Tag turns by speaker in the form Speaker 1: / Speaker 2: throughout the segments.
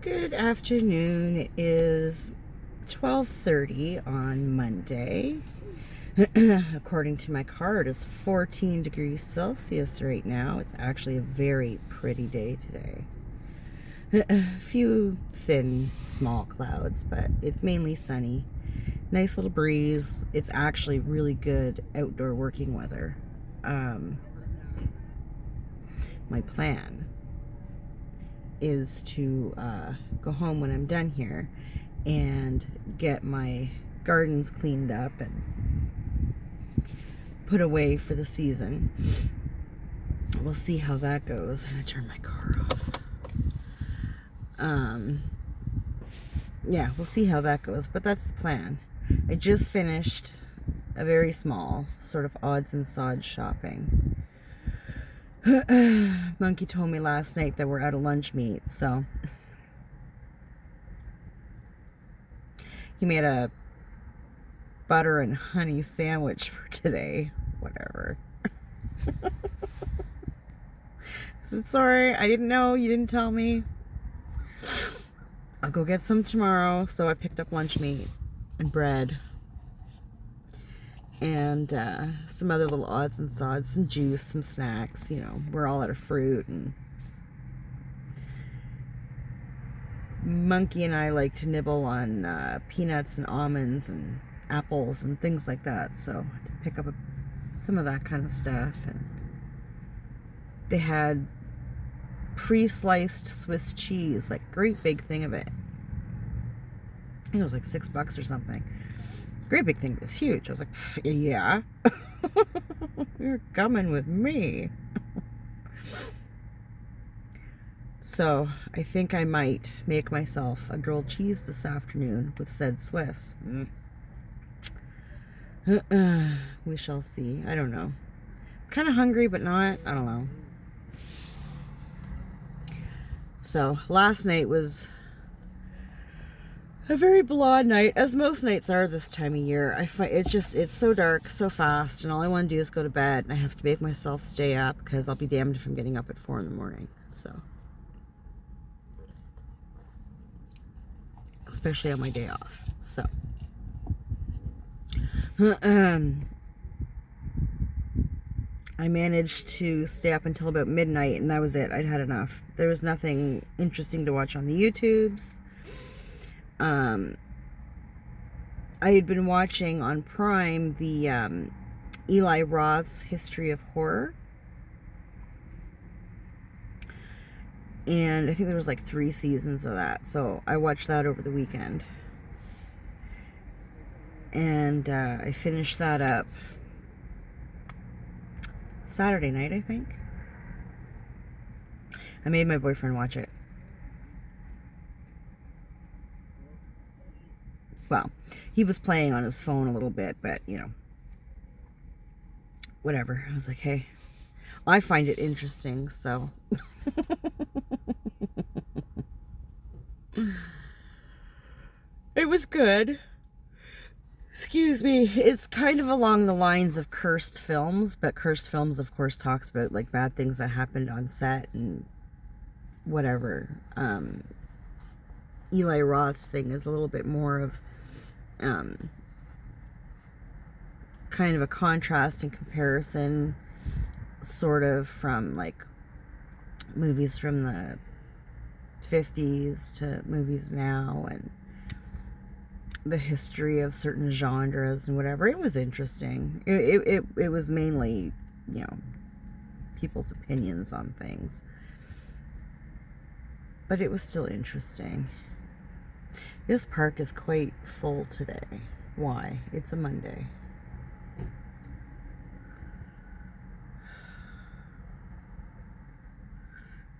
Speaker 1: Good afternoon. It is 12:30 on Monday. According to my card, it's 14 degrees Celsius right now. It's actually a very pretty day today. A few thin, small clouds, but it's mainly sunny. Nice little breeze. It's actually really good outdoor working weather. My plan is to go home when I'm done here and get my gardens cleaned up and put away for the season. We'll see how that goes. I'm gonna turn my car off. Yeah, we'll see how that goes, but that's the plan. I just finished a very small sort of odds and sods shopping. Monkey told me last night that we're out of lunch meat, so he made a butter and honey sandwich for today. Whatever. So sorry, I didn't know. You didn't tell me. I'll go get some tomorrow. So I picked up lunch meat and bread and some other little odds and sods, some juice, some snacks. You know, we're all out of fruit, and Monkey and I like to nibble on peanuts and almonds and apples and things like that. So I had to pick up some of that kind of stuff. And they had pre-sliced Swiss cheese, like great big thing of it. I think it was like $6 or something. Great big thing. It was huge. I was like, yeah. You're coming with me. So I think I might make myself a grilled cheese this afternoon with said Swiss. We shall see. I don't know. I'm kind of hungry, but not. I don't know. So last night was a very blah night, as most nights are this time of year. I find it's so dark, so fast, and all I want to do is go to bed, and I have to make myself stay up because I'll be damned if I'm getting up at 4 in the morning. So, especially on my day off. So, I managed to stay up until about midnight, and that was it. I'd had enough. There was nothing interesting to watch on the YouTubes. I had been watching on Prime the Eli Roth's History of Horror. And I think there was like 3 seasons of that. So I watched that over the weekend. And I finished that up Saturday night, I think. I made my boyfriend watch it. Well, he was playing on his phone a little bit, but, you know, whatever. I was like, hey, I find it interesting, so. It was good. Excuse me. It's kind of along the lines of Cursed Films, but Cursed Films, of course, talks about, like, bad things that happened on set and whatever. Eli Roth's thing is a little bit more of kind of a contrast and comparison, sort of from like movies from the 50s to movies now, and the history of certain genres and whatever. It was interesting. It was mainly, you know, people's opinions on things, but it was still interesting. This park is quite full today. Why? It's a Monday.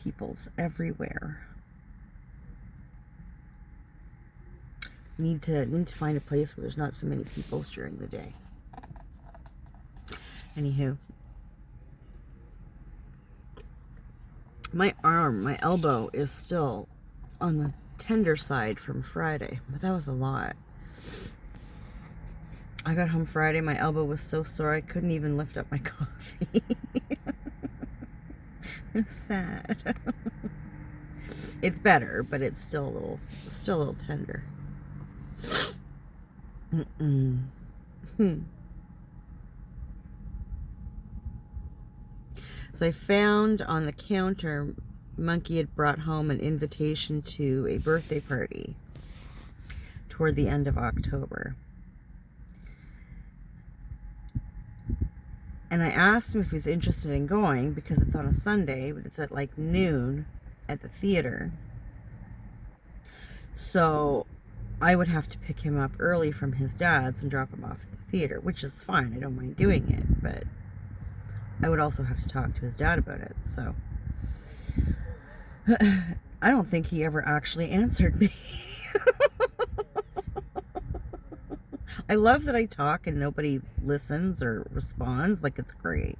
Speaker 1: People's everywhere. Need to find a place where there's not so many people during the day. Anywho, my elbow is still on the tender side from Friday, but that was a lot. I got home Friday, my elbow was so sore I couldn't even lift up my coffee. It was sad. It's better, but it's still a little tender. So I found on the counter, Monkey had brought home an invitation to a birthday party toward the end of October. And I asked him if he was interested in going because it's on a Sunday, but it's at like noon at the theater. So I would have to pick him up early from his dad's and drop him off at the theater, which is fine. I don't mind doing it, but I would also have to talk to his dad about it. So I don't think he ever actually answered me. I love that I talk and nobody listens or responds. Like, it's great.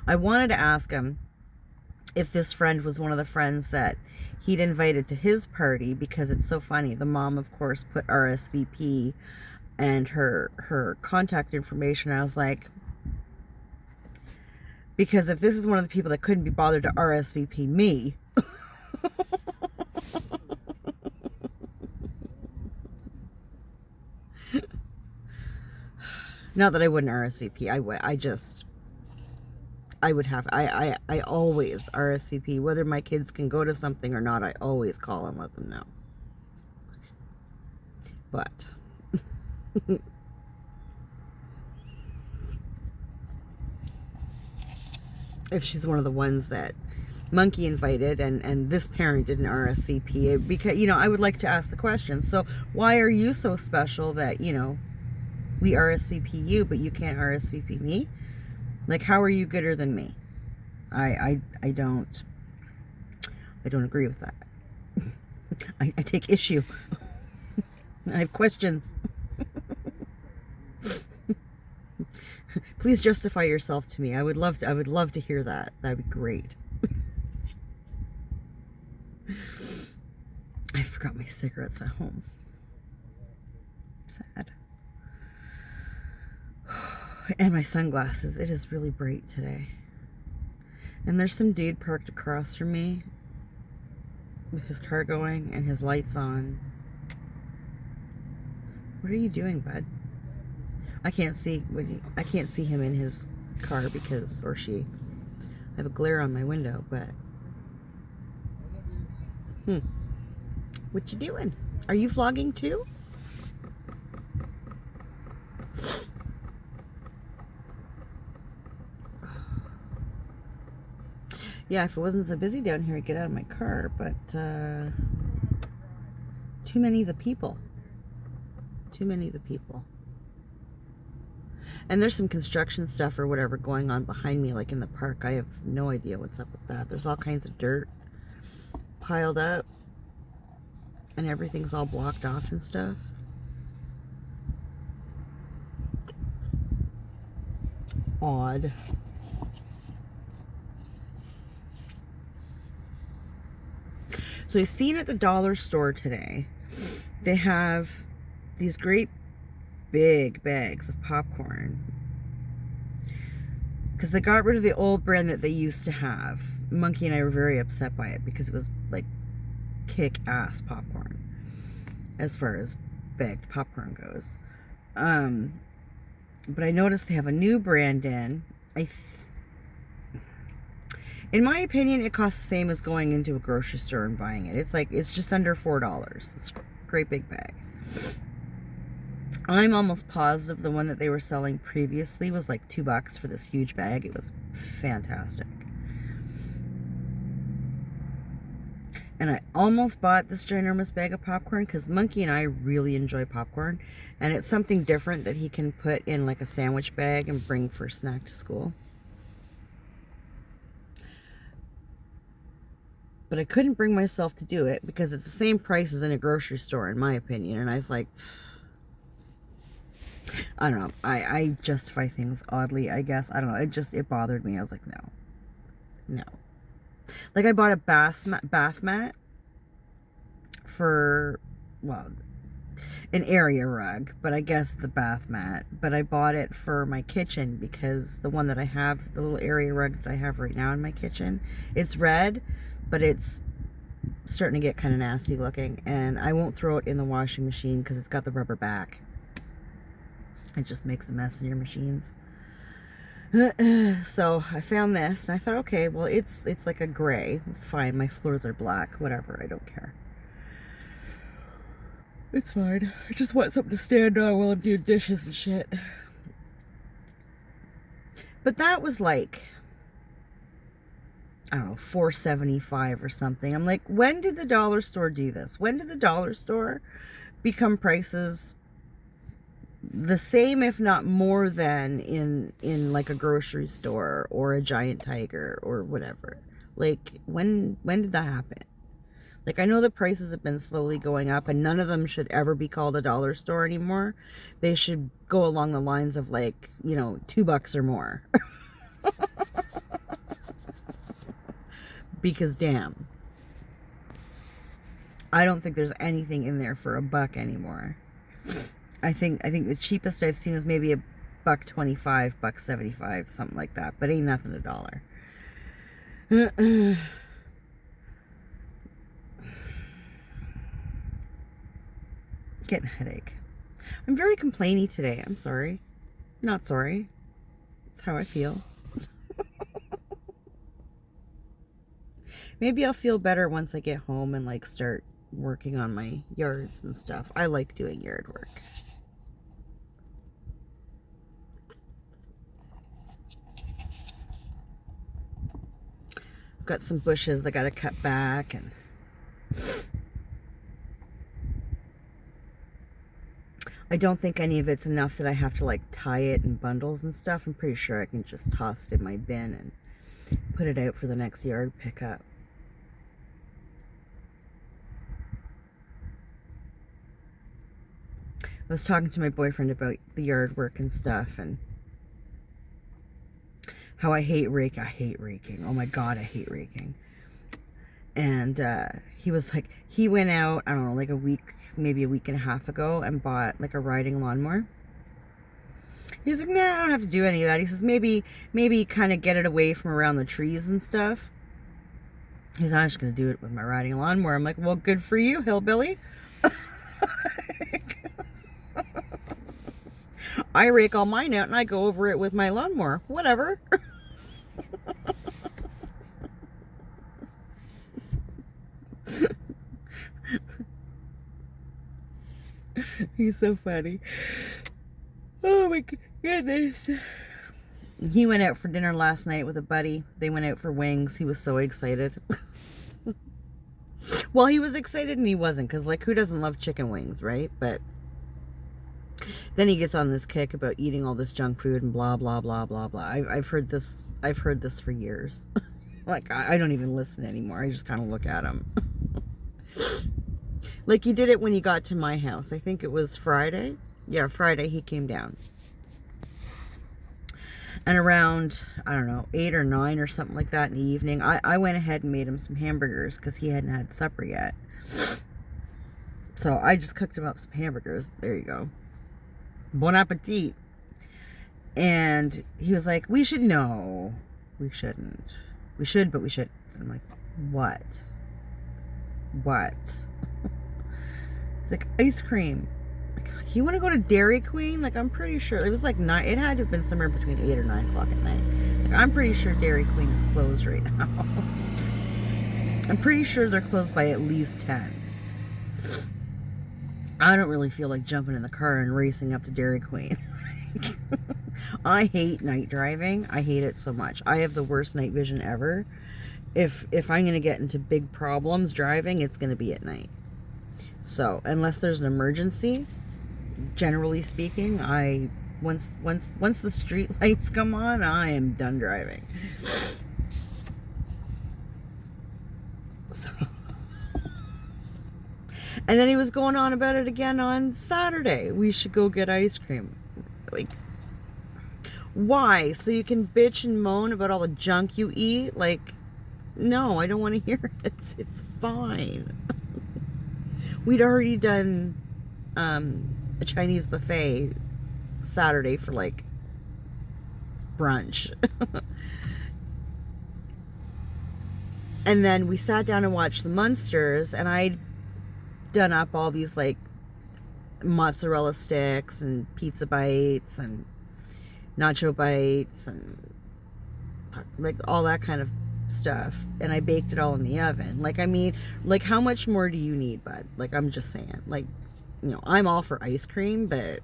Speaker 1: I wanted to ask him if this friend was one of the friends that he'd invited to his party, because it's so funny. The mom, of course, put RSVP and her contact information. I was like, because if this is one of the people that couldn't be bothered to RSVP me, not that I wouldn't RSVP, I would have, I always RSVP, whether my kids can go to something or not. I always call and let them know. But if she's one of the ones that Monkey invited and this parent didn't RSVP, because, you know, I would like to ask the question, so why are you so special that, you know, we RSVP you, but you can't RSVP me? Like, how are you gooder than me? I don't agree with that. I take issue. I have questions. Please justify yourself to me. I would love to hear that. That'd be great. I forgot my cigarettes at home. Sad. And my sunglasses. It is really bright today. And there's some dude parked across from me with his car going and his lights on. What are you doing, bud? I can't see him in his car because, or she. I have a glare on my window, but what you doing? Are you vlogging too? Yeah, if it wasn't so busy down here, I'd get out of my car, but too many of the people. Too many of the people. And there's some construction stuff or whatever going on behind me, like in the park. I have no idea what's up with that. There's all kinds of dirt piled up, and everything's all blocked off and stuff. Odd. So I seen at the dollar store today, they have these great big bags of popcorn. Because they got rid of the old brand that they used to have. Monkey and I were very upset by it because it was like kick-ass popcorn as far as bagged popcorn goes. But I noticed they have a new brand in. In my opinion, it costs the same as going into a grocery store and buying it. It's just under $4. This great big bag. I'm almost positive the one that they were selling previously was like $2 for this huge bag. It was fantastic. And I almost bought this ginormous bag of popcorn because Monkey and I really enjoy popcorn. And it's something different that he can put in like a sandwich bag and bring for a snack to school. But I couldn't bring myself to do it because it's the same price as in a grocery store, in my opinion. And I was like, I don't know. I justify things oddly, I guess. I don't know. It bothered me. I was like, no. Like, I bought a bath mat for, well, an area rug, but I guess it's a bath mat. But I bought it for my kitchen because the one that I have, the little area rug that I have right now in my kitchen, it's red, but it's starting to get kind of nasty looking, and I won't throw it in the washing machine because it's got the rubber back. It just makes a mess in your machines. So I found this and I thought, okay, well, it's like a gray. Fine, my floors are black, whatever, I don't care. It's fine. I just want something to stand on while I'm doing dishes and shit. But that was like, I don't know, $4.75 or something. I'm like, when did the dollar store do this? When did the dollar store become prices the same, if not more than in like a grocery store or a Giant Tiger or whatever? Like, when did that happen? Like, I know the prices have been slowly going up, and none of them should ever be called a dollar store anymore. They should go along the lines of, like, you know, $2 or more. Because damn, I don't think there's anything in there for $1 anymore. I think the cheapest I've seen is maybe $1.25, $1.75, something like that. But ain't nothing $1. Getting a headache. I'm very complainy today. I'm sorry. Not sorry. It's how I feel. Maybe I'll feel better once I get home and like start working on my yards and stuff. I like doing yard work. I've got some bushes I gotta cut back, and I don't think any of it's enough that I have to like tie it in bundles and stuff. I'm pretty sure I can just toss it in my bin and put it out for the next yard pickup. I was talking to my boyfriend about the yard work and stuff, and how I hate raking. I hate raking. Oh my God, I hate raking. And he was like, he went out, I don't know, like a week, maybe a week and a half ago, and bought like a riding lawnmower. He's like, man, I don't have to do any of that. He says, maybe kind of get it away from around the trees and stuff. He's not just going to do it with my riding lawnmower. I'm like, well, good for you, hillbilly. I rake all mine out and I go over it with my lawnmower. Whatever. He's so funny. Oh my goodness. He went out for dinner last night with a buddy. They went out for wings. He was so excited. Well, he was excited and he wasn't, because like, who doesn't love chicken wings, right? But then he gets on this kick about eating all this junk food and blah blah blah blah blah. I've heard this for years. Like, I don't even listen anymore. I just kind of look at him. Like, he did it when he got to my house. I think it was Friday. Yeah, Friday he came down. And around, I don't know, 8 or 9 or something like that in the evening, I went ahead and made him some hamburgers because he hadn't had supper yet. So I just cooked him up some hamburgers. There you go. Bon appetit. And he was like, we should know. We shouldn't. We should, but we should. And I'm like, what? What? He's like, ice cream. Like, you want to go to Dairy Queen? Like, I'm pretty sure. It was like 9. It had to have been somewhere between 8 or 9 o'clock at night. Like, I'm pretty sure Dairy Queen is closed right now. I'm pretty sure they're closed by at least 10. I don't really feel like jumping in the car and racing up to Dairy Queen. I hate night driving. I hate it so much. I have the worst night vision ever. If I'm going to get into big problems driving, it's going to be at night. So, unless there's an emergency, generally speaking, once the street lights come on, I am done driving. So, and then he was going on about it again on Saturday. We should go get ice cream. Like, why? So you can bitch and moan about all the junk you eat? Like, no, I don't want to hear it. It's fine. We'd already done, a Chinese buffet Saturday for like brunch. And then we sat down and watched the Munsters, and I'd done up all these like mozzarella sticks and pizza bites and nacho bites and like all that kind of stuff, and I baked it all in the oven. Like, I mean, like, how much more do you need, bud? Like, I'm just saying, like, you know, I'm all for ice cream, but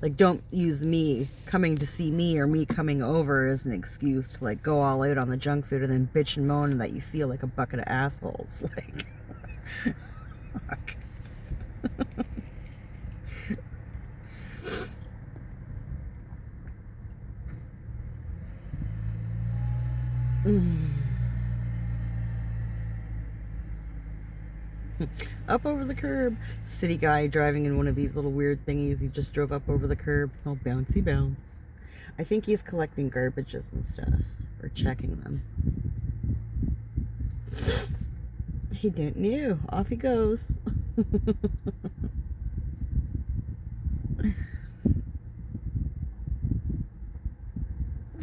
Speaker 1: like, don't use me coming to see me or me coming over as an excuse to like go all out on the junk food and then bitch and moan that you feel like a bucket of assholes. Like, fuck. Up over the curb. City guy driving in one of these little weird thingies. He just drove up over the curb. Oh, bouncy bounce. I think he's collecting garbages and stuff, or checking them. He didn't know. Off he goes.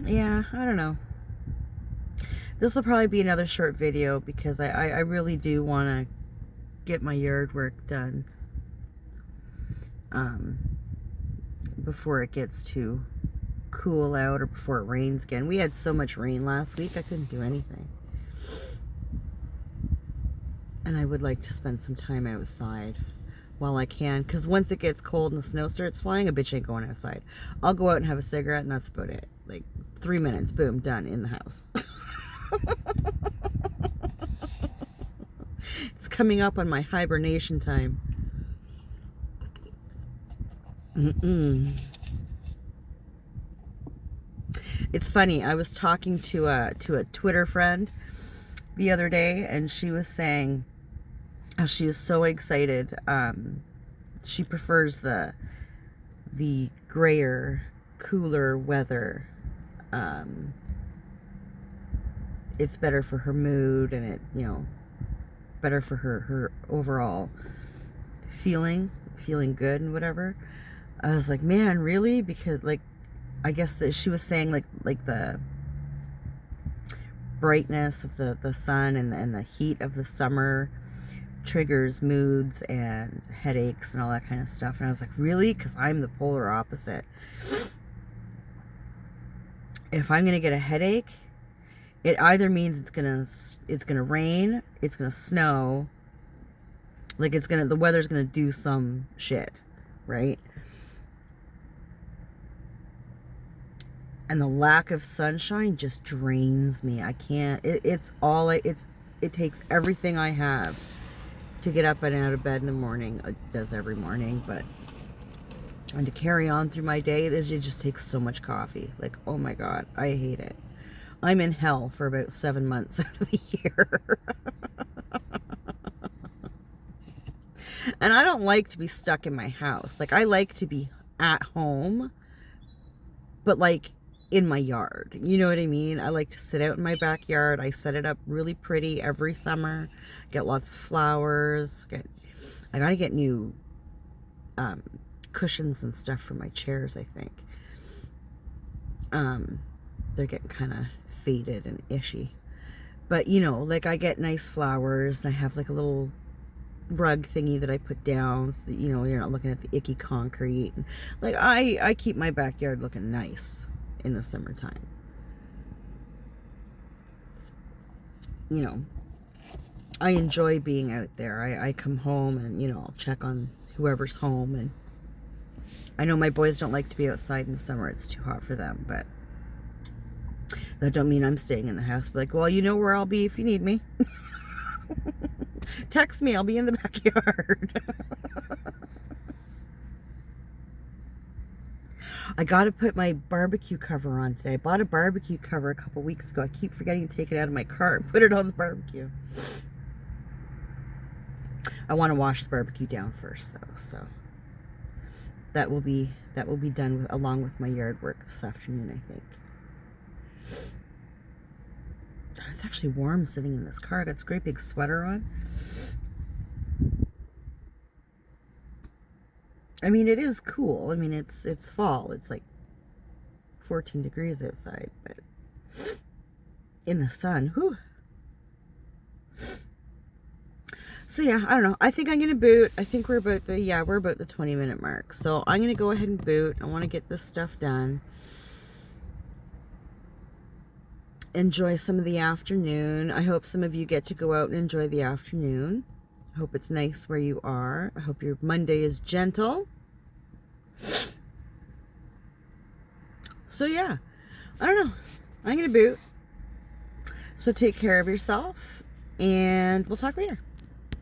Speaker 1: Yeah, I don't know. This will probably be another short video because I really do want to get my yard work done before it gets too cool out or before it rains again. We had so much rain last week, I couldn't do anything. And I would like to spend some time outside while I can, because once it gets cold and the snow starts flying, a bitch ain't going outside. I'll go out and have a cigarette and that's about it. Like 3 minutes, boom, done, in the house. It's coming up on my hibernation time. It's funny, I was talking to a Twitter friend the other day, and she was saying how she is so excited. She prefers the grayer, cooler weather. It's better for her mood, and it, you know, better for her overall feeling good and whatever. I was like, man, really? Because like, I guess that she was saying like the brightness of the sun and the heat of the summer triggers moods and headaches and all that kind of stuff. And I was like, really? Because I'm the polar opposite. If I'm gonna get a headache, it either means it's gonna rain, it's gonna snow, like the weather's gonna do some shit, right? And the lack of sunshine just drains me. I can't. It takes everything I have to get up and out of bed in the morning. It does every morning, and to carry on through my day, it just takes so much coffee. Like, oh my God, I hate it. I'm in hell for about 7 months out of the year. And I don't like to be stuck in my house. Like, I like to be at home, but like in my yard. You know what I mean? I like to sit out in my backyard. I set it up really pretty every summer. Get lots of flowers. I gotta get new cushions and stuff for my chairs, I think. They're getting kind of faded and ishy. But, you know, like, I get nice flowers, and I have like a little rug thingy that I put down so that, you know, you're not looking at the icky concrete. And, like, I keep my backyard looking nice in the summertime. You know, I enjoy being out there. I come home and, you know, I'll check on whoever's home. And I know my boys don't like to be outside in the summer. It's too hot for them, but that don't mean I'm staying in the house. But like, well, you know where I'll be if you need me. Text me, I'll be in the backyard. I gotta put my barbecue cover on today. I bought a barbecue cover a couple weeks ago. I keep forgetting to take it out of my car and put it on the barbecue. I want to wash the barbecue down first, though, so that will be done along with my yard work this afternoon, I think. It's actually warm sitting in this car. I got this great big sweater on. I mean, it is cool. I mean, it's fall. It's like 14 degrees outside, but in the sun, whew. So yeah, I don't know. I think I'm gonna boot. I think we're about the 20-minute mark. So I'm gonna go ahead and boot. I want to get this stuff done. Enjoy some of the afternoon. I hope some of you get to go out and enjoy the afternoon. I hope it's nice where you are. I hope your Monday is gentle. So yeah, I don't know. I'm gonna boot. So take care of yourself, and we'll talk later.